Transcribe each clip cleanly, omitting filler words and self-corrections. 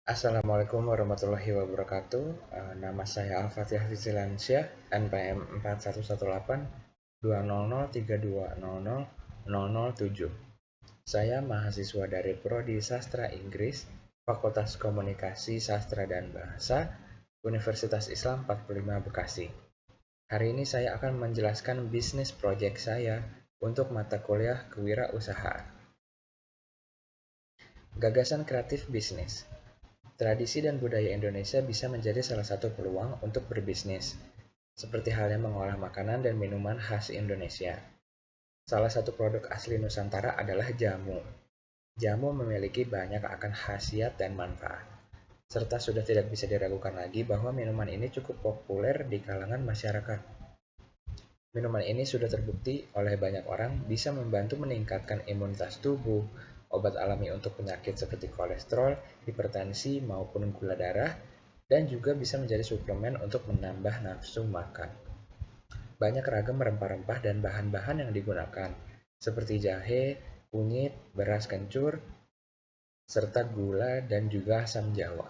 Assalamualaikum warahmatullahi wabarakatuh. Nama saya Al-Fatih Fizilansyah, NPM 41182003200007. Saya mahasiswa dari Prodi Sastra Inggris, Fakultas Komunikasi Sastra dan Bahasa, Universitas Islam 45 Bekasi. Hari ini saya akan menjelaskan bisnis proyek saya untuk mata kuliah kewirausahaan. Gagasan kreatif bisnis. Tradisi dan budaya Indonesia bisa menjadi salah satu peluang untuk berbisnis, seperti halnya mengolah makanan dan minuman khas Indonesia. Salah satu produk asli Nusantara adalah jamu. Jamu memiliki banyak akan khasiat dan manfaat, serta sudah tidak bisa diragukan lagi bahwa minuman ini cukup populer di kalangan masyarakat. Minuman ini sudah terbukti oleh banyak orang bisa membantu meningkatkan imunitas tubuh, obat alami untuk penyakit seperti kolesterol, hipertensi, maupun gula darah, dan juga bisa menjadi suplemen untuk menambah nafsu makan. Banyak ragam rempah-rempah dan bahan-bahan yang digunakan, seperti jahe, kunyit, beras kencur, serta gula dan juga asam jawa.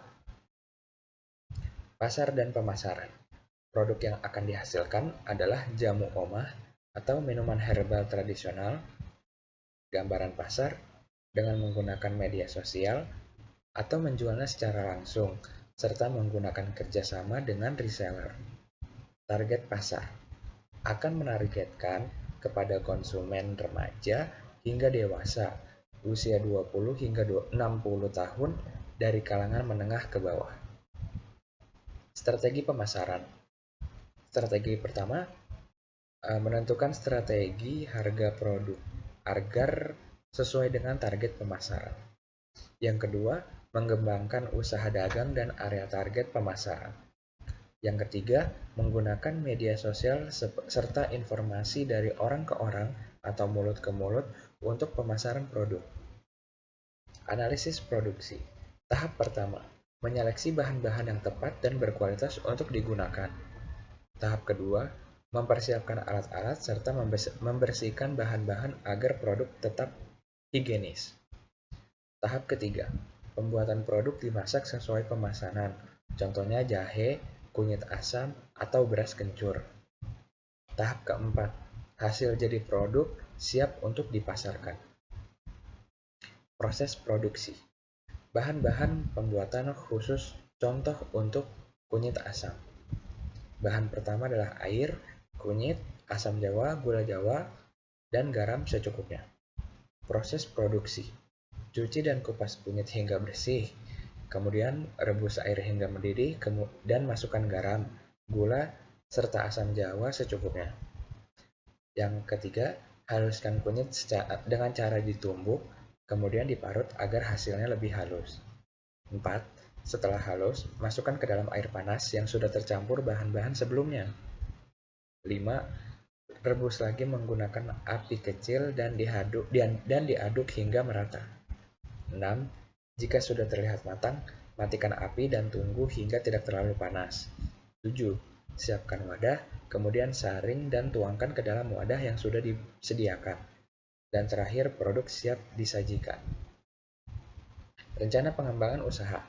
Pasar dan pemasaran. Produk yang akan dihasilkan adalah jamu omah atau minuman herbal tradisional. Gambaran pasar dengan menggunakan media sosial atau menjualnya secara langsung, serta menggunakan kerjasama dengan reseller. Target pasar akan menargetkan kepada konsumen remaja hingga dewasa, usia 20 hingga 60 tahun dari kalangan menengah ke bawah. Strategi pemasaran. Strategi pertama, menentukan strategi harga produk agar sesuai dengan target pemasaran. Yang kedua, mengembangkan usaha dagang dan area target pemasaran. Yang ketiga, menggunakan media sosial serta informasi dari orang ke orang atau mulut ke mulut untuk pemasaran produk. Analisis produksi. Tahap pertama, menyeleksi bahan-bahan yang tepat dan berkualitas untuk digunakan. Tahap kedua, mempersiapkan alat-alat serta membersihkan bahan-bahan agar produk tetap higienis. Tahap ketiga, pembuatan produk dimasak sesuai pemesanan, contohnya jahe, kunyit asam, atau beras kencur. Tahap keempat, hasil jadi produk siap untuk dipasarkan. Proses produksi. Bahan-bahan pembuatan khusus contoh untuk kunyit asam. Bahan pertama adalah air, kunyit, asam jawa, gula jawa, dan garam secukupnya. Proses produksi. Cuci dan kupas kunyit hingga bersih. Kemudian rebus air hingga mendidih dan masukkan garam, gula, serta asam jawa secukupnya. Yang ketiga, haluskan kunyit dengan cara ditumbuk, kemudian diparut agar hasilnya lebih halus. 4. Setelah halus, masukkan ke dalam air panas yang sudah tercampur bahan-bahan sebelumnya. 5. Rebus lagi menggunakan api kecil dan diaduk hingga merata. 6. Jika sudah terlihat matang, matikan api dan tunggu hingga tidak terlalu panas. 7. Siapkan wadah, kemudian saring dan tuangkan ke dalam wadah yang sudah disediakan. Dan terakhir, produk siap disajikan. Rencana pengembangan usaha.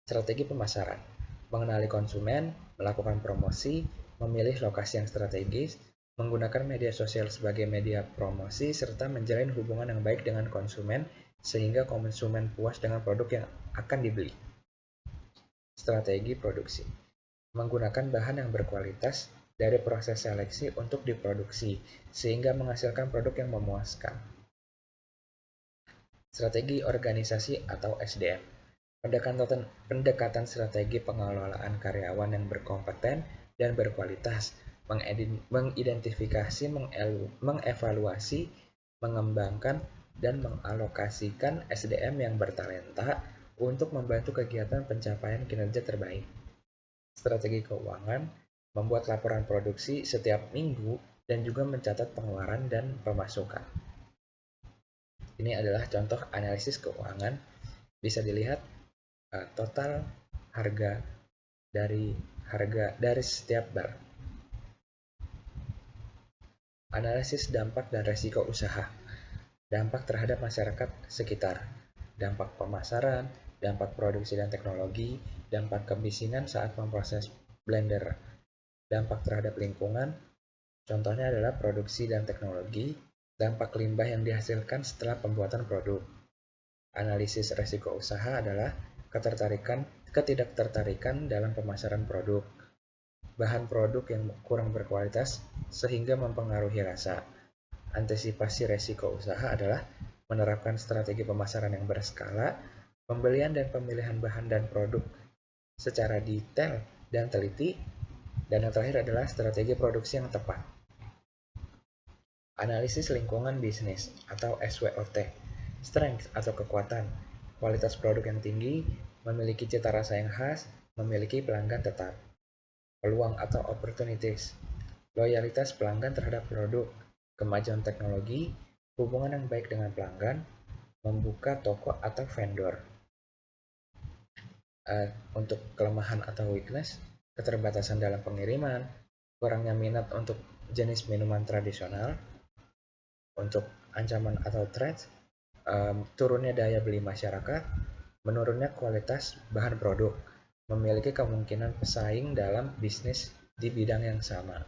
Strategi pemasaran. Mengenali konsumen, melakukan promosi, memilih lokasi yang strategis, menggunakan media sosial sebagai media promosi, serta menjalin hubungan yang baik dengan konsumen sehingga konsumen puas dengan produk yang akan dibeli. Strategi produksi. Menggunakan bahan yang berkualitas dari proses seleksi untuk diproduksi sehingga menghasilkan produk yang memuaskan. Strategi organisasi atau SDM. Pendekatan strategi pengelolaan karyawan yang berkompeten dan berkualitas, mengidentifikasi, mengevaluasi, mengembangkan, dan mengalokasikan SDM yang bertalenta untuk membantu kegiatan pencapaian kinerja terbaik. Strategi keuangan, membuat laporan produksi setiap minggu dan juga mencatat pengeluaran dan pemasukan. Ini adalah contoh analisis keuangan. Bisa dilihat total harga dari setiap barang. Analisis dampak dan resiko usaha. Dampak terhadap masyarakat sekitar. Dampak pemasaran, dampak produksi dan teknologi, dampak kemiskinan saat memproses blender, dampak terhadap lingkungan, contohnya adalah produksi dan teknologi, dampak limbah yang dihasilkan setelah pembuatan produk. Analisis resiko usaha adalah ketidaktertarikan dalam pemasaran produk, bahan produk yang kurang berkualitas sehingga mempengaruhi rasa. Antisipasi resiko usaha adalah menerapkan strategi pemasaran yang berskala, pembelian dan pemilihan bahan dan produk secara detail dan teliti, dan yang terakhir adalah strategi produksi yang tepat. Analisis lingkungan bisnis atau SWOT, strength atau kekuatan, kualitas produk yang tinggi, memiliki cita rasa yang khas, memiliki pelanggan tetap. Peluang atau opportunities, loyalitas pelanggan terhadap produk, kemajuan teknologi, hubungan yang baik dengan pelanggan, membuka toko atau vendor. Untuk kelemahan atau weakness, keterbatasan dalam pengiriman, kurangnya minat untuk jenis minuman tradisional. Untuk ancaman atau threat, turunnya daya beli masyarakat, menurunnya kualitas bahan produk, memiliki kemungkinan pesaing dalam bisnis di bidang yang sama.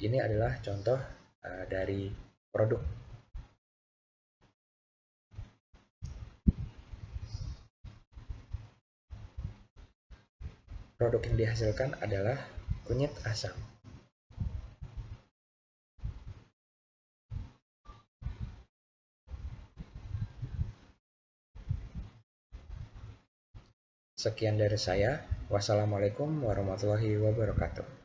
Ini adalah contoh dari produk. Produk yang dihasilkan adalah kunyit asam. Sekian dari saya. Wassalamualaikum warahmatullahi wabarakatuh.